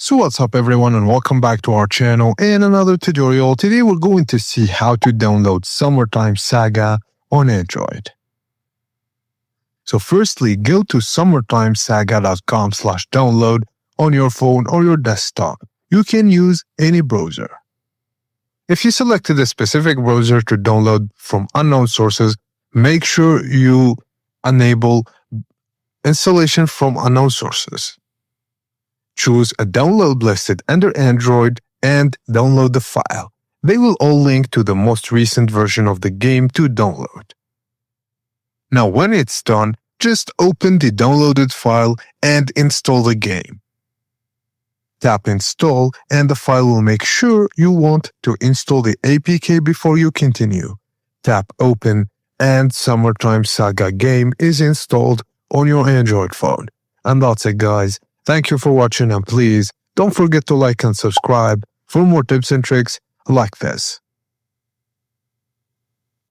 So what's up everyone and welcome back to our channel and another tutorial. Today we're going to see how to download Summertime Saga on Android. So firstly, go to summertimesaga.com/download on your phone or your desktop. You can use any browser. If you selected a specific browser to download from unknown sources, make sure you enable installation from unknown sources. Choose a download listed under Android and download the file. They will all link to the most recent version of the game to download. Now when it's done, just open the downloaded file and install the game. Tap install and the file will make sure you want to install the APK before you continue. Tap open and Summertime Saga game is installed on your Android phone. And that's it guys. Thank you for watching and please don't forget to like and subscribe for more tips and tricks like this.